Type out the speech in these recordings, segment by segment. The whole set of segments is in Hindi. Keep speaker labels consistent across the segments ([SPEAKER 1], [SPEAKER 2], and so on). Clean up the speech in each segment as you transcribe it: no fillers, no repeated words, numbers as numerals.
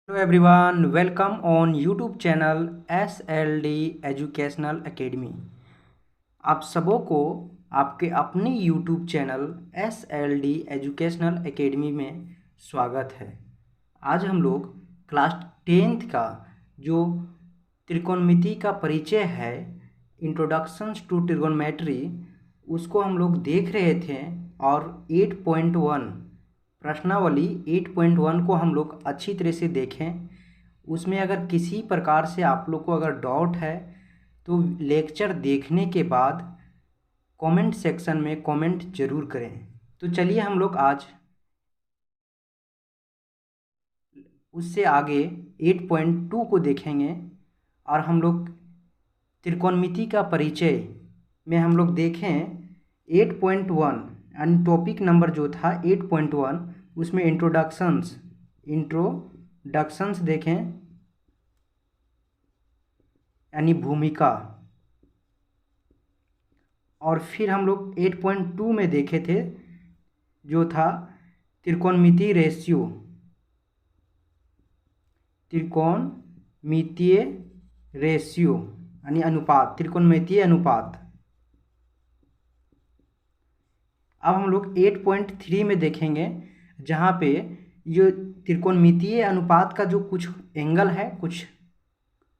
[SPEAKER 1] Hello everyone, welcome on YouTube channel SLD educational academy. आप सबों को आपके अपने YouTube channel SLD educational academy में स्वागत है। आज हम लोग क्लास 10th का जो त्रिकोणमिति का परिचय है, इंट्रोडक्शंस टू ट्रिगोनोमेट्री, उसको हम लोग देख रहे थे और 8.1 प्रश्नावली 8.1 को हम लोग अच्छी तरह से देखें। उसमें अगर किसी प्रकार से आप लोग को अगर डाउट है तो लेक्चर देखने के बाद कमेंट सेक्शन में कमेंट जरूर करें। तो चलिए हम लोग आज उससे आगे 8.2 को देखेंगे और हम लोग त्रिकोणमिति का परिचय में हम लोग देखें 8.1 यानी टॉपिक नंबर जो था 8.1, उसमें इंट्रोडक्शंस देखें यानी भूमिका। और फिर हम लोग 8.2 में देखे थे जो था त्रिकोणमितीय रेशियो यानी अनुपात, त्रिकोणमितीय अनुपात। अब हम लोग 8.3 में देखेंगे जहाँ पे ये त्रिकोणमितीय अनुपात का जो कुछ एंगल है, कुछ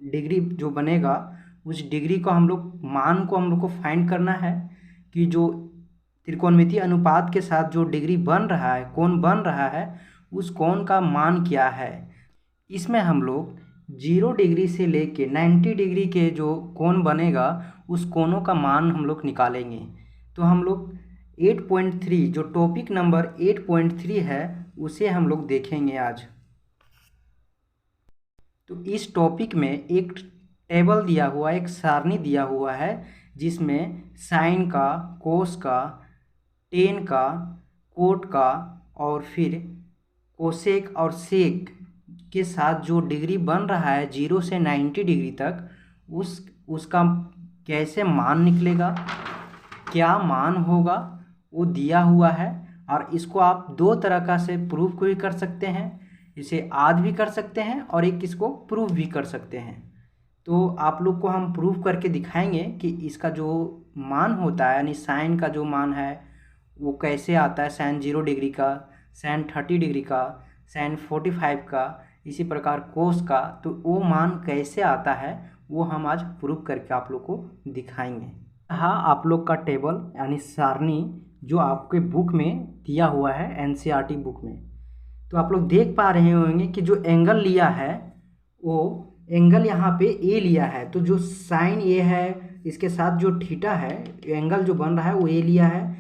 [SPEAKER 1] डिग्री जो बनेगा, उस डिग्री को हम लोग मान को हम लोग को फाइंड करना है कि जो त्रिकोणमितीय अनुपात के साथ जो डिग्री बन रहा है, कोण बन रहा है, उस कोण का मान क्या है। इसमें हम लोग 0 डिग्री से लेके 90 डिग्री के जो कोण बनेगा उस कोणों का मान हम लोग निकालेंगे। तो हम लोग 8.3 जो टॉपिक नंबर 8.3 है उसे हम लोग देखेंगे आज। तो इस टॉपिक में एक टेबल दिया हुआ है, एक सारणी दिया हुआ है जिसमें साइन का, कोस का, टेन का, कोट का और फिर कोसेक और सेक के साथ जो डिग्री बन रहा है 0 से 90 डिग्री तक, उसका कैसे मान निकलेगा, क्या मान होगा, वो दिया हुआ है। और इसको आप दो तरह का से प्रूफ को भी कर सकते हैं, इसे आद भी कर सकते हैं और एक इसको प्रूफ भी कर सकते हैं। तो आप लोग को हम प्रूफ करके दिखाएंगे कि इसका जो मान होता है यानी साइन का जो मान है वो कैसे आता है, साइन 0 डिग्री का, साइन 30 डिग्री का, साइन 45 का, इसी प्रकार कोस का, तो वो मान कैसे आता है वो हम आज प्रूफ करके आप लोग को दिखाएंगे। हाँ, आप लोग का टेबल यानी सारणी जो आपके बुक में दिया हुआ है, NCERT बुक में, तो आप लोग देख पा रहे होंगे कि जो एंगल लिया है वो एंगल यहाँ पे ए लिया है। तो जो साइन ए है, इसके साथ जो थीटा है, एंगल जो बन रहा है वो ए लिया है,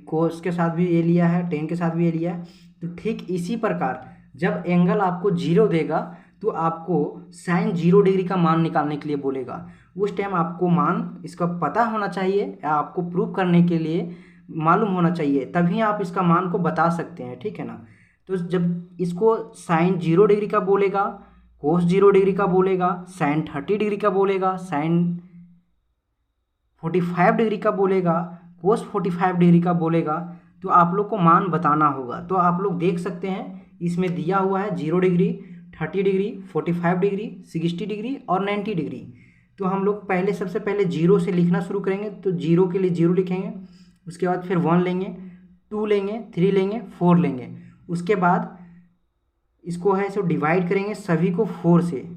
[SPEAKER 1] कोस के साथ भी ए लिया है, टेन के साथ भी ए लिया है। तो ठीक इसी प्रकार जब एंगल आपको 0 देगा तो आपको साइन 0 डिग्री का मान निकालने के लिए बोलेगा। उस टाइम आपको मान इसका पता होना चाहिए या आपको प्रूफ करने के लिए मालूम होना चाहिए, तभी आप इसका मान को बता सकते हैं, ठीक है ना। तो जब इसको साइन 0 डिग्री का बोलेगा, कोस 0 डिग्री का बोलेगा, साइन 30 डिग्री का बोलेगा, साइन 45 डिग्री का बोलेगा, कोस 45 डिग्री का बोलेगा, तो आप लोग को मान बताना होगा। तो आप लोग देख सकते हैं इसमें दिया हुआ है 0 डिग्री, 30 डिग्री, 45 डिग्री, 60 डिग्री और 90 डिग्री। तो हम लोग पहले सबसे पहले 0 से लिखना शुरू करेंगे। तो 0 के लिए 0 लिखेंगे, उसके बाद फिर 1 लेंगे, 2 लेंगे, 3 लेंगे, 4 लेंगे। उसके बाद इसको है सो डिवाइड करेंगे सभी को 4 से।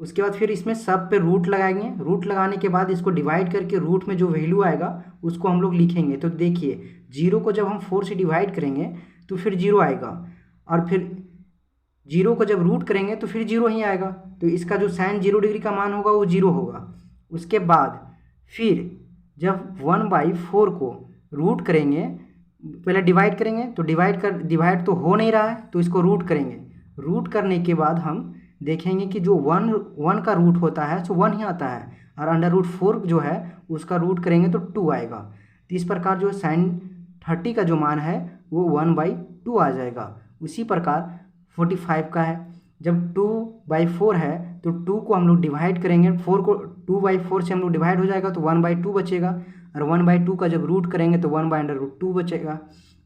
[SPEAKER 1] उसके बाद फिर इसमें सब पे रूट लगाएंगे, रूट लगाने के बाद इसको डिवाइड करके रूट में जो वैल्यू आएगा उसको हम लोग लिखेंगे। तो देखिए 0 को जब हम 4 से डिवाइड करेंगे तो फिर 0 आएगा, और फिर 0 को जब रूट करेंगे तो फिर 0 ही आएगा। तो इसका जो साइन 0 डिग्री का मान होगा वो 0 होगा। उसके बाद फिर जब 1/4 को रूट करेंगे, पहले डिवाइड करेंगे, तो डिवाइड तो हो नहीं रहा है तो इसको रूट करेंगे। रूट करने के बाद हम देखेंगे कि जो 1 का रूट होता है सो 1 ही आता है, और √4 जो है उसका रूट करेंगे तो 2 आएगा। तो इस प्रकार जो साइन 30 का जो मान है वो 1/2 आ जाएगा। उसी प्रकार 45 का है, जब 2/4 है तो 2 को हम लोग डिवाइड करेंगे, 4 को 2/4 से हम लोग डिवाइड हो जाएगा तो 1/2 बचेगा, और 1/2 का जब रूट करेंगे तो 1/√2 बचेगा।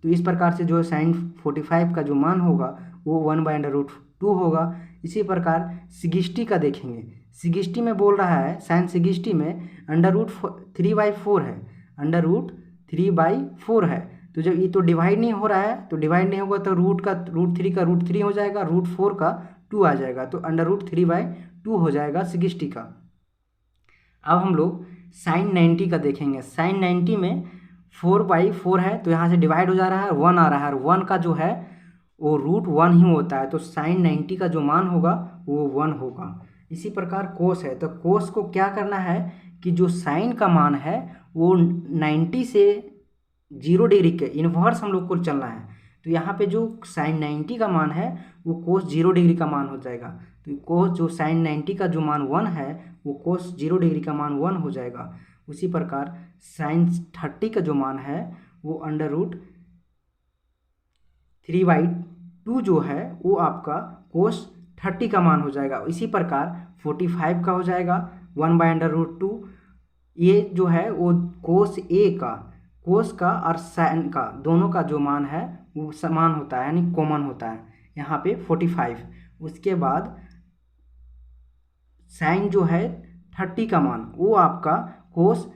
[SPEAKER 1] तो इस प्रकार से जो साइन 45 का जो मान होगा वो 1/√2 होगा। इसी प्रकार 60 का देखेंगे। 60 में बोल रहा है साइन 60 में √3/4 है, √3/4 है। तो जब ये तो डिवाइड नहीं हो रहा है, तो डिवाइड नहीं होगा तो √3 का √3 हो जाएगा, √4 का 2 आ जाएगा, तो √3/2 हो जाएगा 60 का। अब हम लोग साइन 90 का देखेंगे। साइन 90 में 4/4 है, तो यहाँ से डिवाइड हो जा रहा है, 1 आ रहा है, और 1 का जो है वो √1 ही होता है, तो साइन 90 का जो मान होगा वो 1 होगा। इसी प्रकार कोस है, तो कोस को क्या करना है कि जो साइन का मान है वो 90 से 0 डिग्री के इन्वर्स हम लोग को चलना है। तो यहाँ पे जो साइन 90 का मान है वो कोस 0 डिग्री का मान हो जाएगा। तो कोस जो साइन 90 का जो मान 1 है वो कोस 0 डिग्री का मान 1 हो जाएगा। उसी प्रकार साइन 30 का जो मान है वो √3/2 जो है वो आपका कोस 30 का मान हो जाएगा। इसी प्रकार 45 का हो जाएगा 1/√2। ये जो है वो कोस का और साइन का दोनों का जो मान है वो समान होता है, यानी कॉमन होता है यहाँ पे 45। उसके बाद साइन जो है 30 का मान वो आपका कोस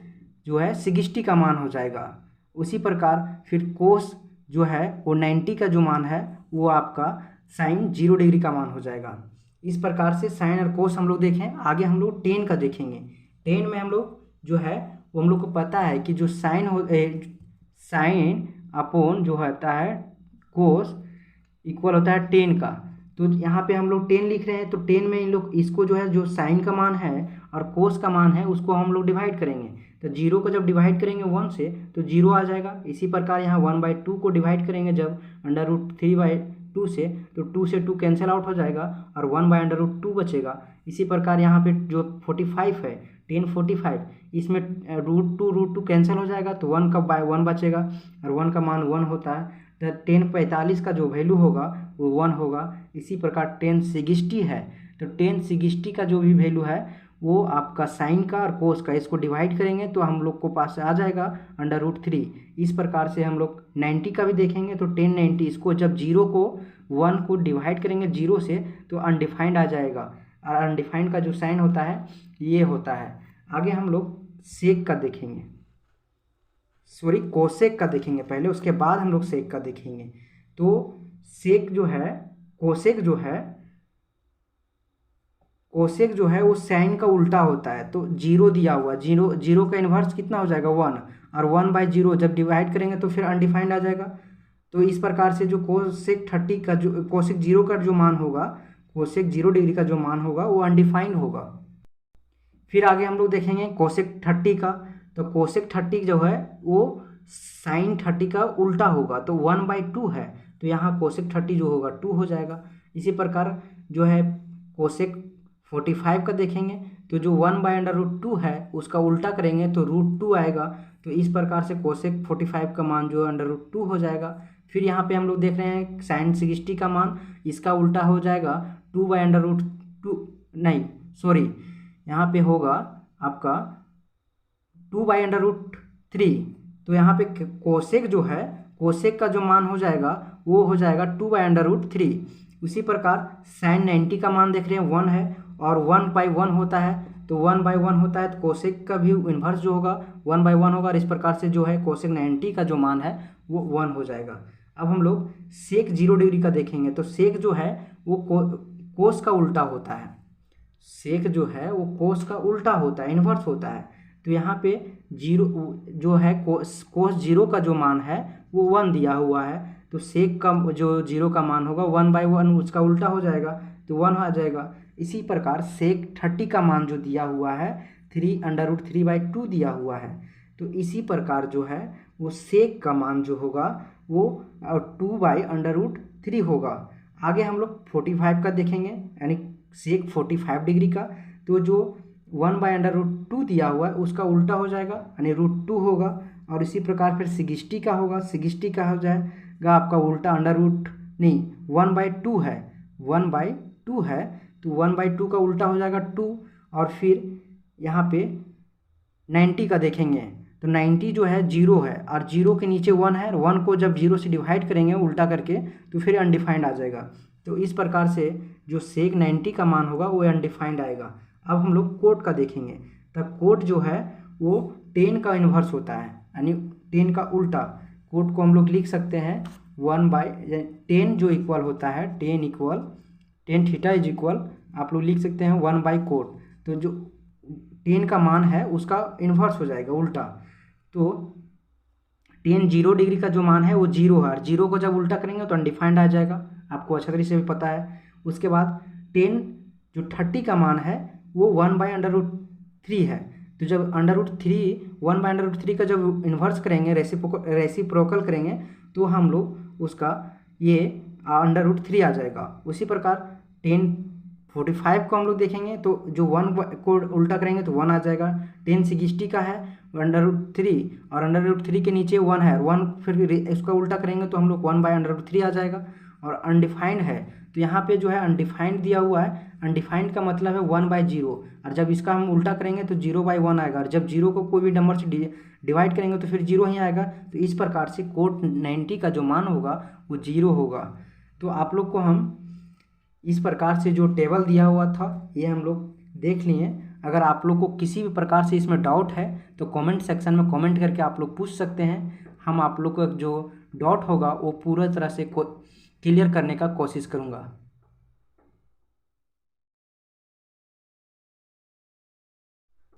[SPEAKER 1] जो है 60 का मान हो जाएगा। उसी प्रकार फिर कोस जो है वो 90 का जो मान है वो आपका साइन 0 डिग्री का मान हो जाएगा। इस प्रकार से साइन और कोस हम लोग देखें। आगे हम लोग टेन का देखेंगे। टेन में हम लोग जो है वो हम लोग को पता है कि जो साइन अपॉन जो होता है कोस इक्वल होता है टेन का। तो यहाँ पे हम लोग 10 लिख रहे हैं, तो 10 में इन लोग इसको जो है जो साइन का मान है और कोस का मान है उसको हम लोग डिवाइड करेंगे। तो 0 को जब डिवाइड करेंगे 1 से तो 0 आ जाएगा। इसी प्रकार यहाँ 1/2 को डिवाइड करेंगे जब √3/2 से, तो 2 से 2 कैंसिल आउट हो जाएगा और 1/√2 बचेगा। इसी प्रकार यहाँ पे जो 45 है 1045, इसमें √2 कैंसिल हो जाएगा तो 1 का बाय 1 बचेगा और 1 का मान 1 होता है। तो 1045 का जो वैल्यू होगा वो 1 होगा। इसी प्रकार 1060 है, तो 1060 का जो भी वैल्यू है वो आपका साइन का और कोस का, इसको डिवाइड करेंगे तो हम लोग को पास आ जाएगा √3। इस प्रकार से हम लोग 90 का भी देखेंगे, तो 1090 इसको जब 0 को 1 को डिवाइड करेंगे 0 से तो अनडिफाइंड आ जाएगा, और अनडिफाइंड का जो साइन होता है ये होता है। आगे हम लोग सेक का देखेंगे, सॉरी कोसेक का देखेंगे पहले, उसके बाद हम लोग सेक का देखेंगे। तो सेक जो है कोसेक जो है वो साइन का उल्टा होता है। तो 0 दिया हुआ, 0 का इन्वर्स कितना हो जाएगा 1, और 1/0 जब डिवाइड करेंगे तो फिर अनडिफाइंड आ जाएगा। तो इस प्रकार से जो कोसेक 30 का जो कोसेक 0 का जो मान होगा, कोसेक 0 डिग्री का जो मान होगा वो अनडिफाइंड होगा। फिर आगे हम लोग देखेंगे कोसेक 30 का। तो कोसेक 30 जो है वो साइन 30 का उल्टा होगा, तो 1/2 है, तो यहाँ कोसेक 30 जो होगा 2 हो जाएगा। इसी प्रकार जो है कोसेक 45 का देखेंगे, तो जो 1/√2 है उसका उल्टा करेंगे तो √2 आएगा। तो इस प्रकार से कोसेक 45 का मान जो है √2 हो जाएगा। फिर यहाँ पे हम लोग देख रहे हैं साइन 60 का मान, इसका उल्टा हो जाएगा 2/√2, नहीं सॉरी, यहाँ पे होगा आपका 2/√3। तो यहाँ पे कोसेक जो है, कोसेक का जो मान हो जाएगा वो हो जाएगा 2/√3। उसी प्रकार साइन 90 का मान देख रहे हैं 1 है और 1/1 होता है, तो 1/1 होता है तो कोसेक का भी इन्वर्स जो होगा 1/1 होगा, और इस प्रकार से जो है कोसेक 90 का जो मान है वो 1 हो जाएगा। अब हम लोग सेक 0 डिग्री का देखेंगे। तो सेक जो है वो कोस का उल्टा होता है, सेक जो है वो कोस का उल्टा होता है, इन्वर्स होता है। तो यहाँ पे 0 जो है कोस 0 का जो मान है वो 1 दिया हुआ है, तो सेक का जो 0 का मान होगा 1/1 उसका उल्टा हो जाएगा तो 1 आ जाएगा। इसी प्रकार सेक 30 का मान जो दिया हुआ है 3√3/2 दिया हुआ है, तो इसी प्रकार जो है वो सेक का मान जो होगा वो 2/√3 होगा। आगे हम लोग 45 का देखेंगे, यानी सेक 45 डिग्री का। तो जो 1/√2 दिया हुआ है उसका उल्टा हो जाएगा, यानी √2 होगा। और इसी प्रकार फिर 60 का होगा, 60 का हो जाएगा आपका उल्टा 1/2 है, 1/2 है, तो 1/2 का उल्टा हो जाएगा 2। और फिर यहाँ पे 90 का देखेंगे, तो 90 जो है 0 है और 0 के नीचे 1 है, 1 को जब 0 से डिवाइड करेंगे उल्टा करके तो फिर अनडिफाइंड आ जाएगा। तो इस प्रकार से जो सेक 90 का मान होगा वो अनडिफाइंड आएगा। अब हम लोग कोट का देखेंगे, तो कोट जो है वो 10 का इन्वर्स होता है, यानी 10 का उल्टा। कोट को हम लोग लिख सकते हैं 1/10 जो इक्वल होता है 10 थीटा इज इक्वल, आप लोग लिख सकते हैं 1/कोट। तो जो 10 का मान है उसका इन्वर्स हो जाएगा उल्टा, तो 10 0 डिग्री का जो मान है वो 0 है, और 0 को जब उल्टा करेंगे तो अनडिफाइंड आ जाएगा, आपको अच्छा तरीके से भी पता है। उसके बाद 10 जो 30 का मान है वो 1/√3 है, तो जब √3 1/√3 का जब इन्वर्स करेंगे, रेसिप्रोकल करेंगे, तो हम लोग उसका ये √3 आ जाएगा। उसी प्रकार 1045 को हम लोग देखेंगे, तो जो 1 को उल्टा करेंगे तो 1 आ जाएगा। 1060 का है √3, और √3 के नीचे 1 है, 1 फिर इसका उल्टा करेंगे तो हम लोग 1/√3 आ जाएगा। और अनडिफाइंड है, तो यहाँ पे जो है अनडिफाइंड दिया हुआ है, अनडिफाइंड का मतलब है 1/0, और जब इसका हम उल्टा करेंगे तो 0/1 आएगा, और जब 0 को कोई भी नंबर से डिवाइड करेंगे तो फिर 0 ही आएगा। तो इस प्रकार से कोट 90 का जो मान होगा वो 0 होगा। तो आप लोग को हम इस प्रकार से जो टेबल दिया हुआ था ये हम लोग देख लिए। अगर आप लोग को किसी भी प्रकार से इसमें डाउट है तो कमेंट सेक्शन में कमेंट करके आप लोग पूछ सकते हैं, हम आप लोग का जो डाउट होगा वो पूरा तरह से क्लियर करने का कोशिश करूँगा।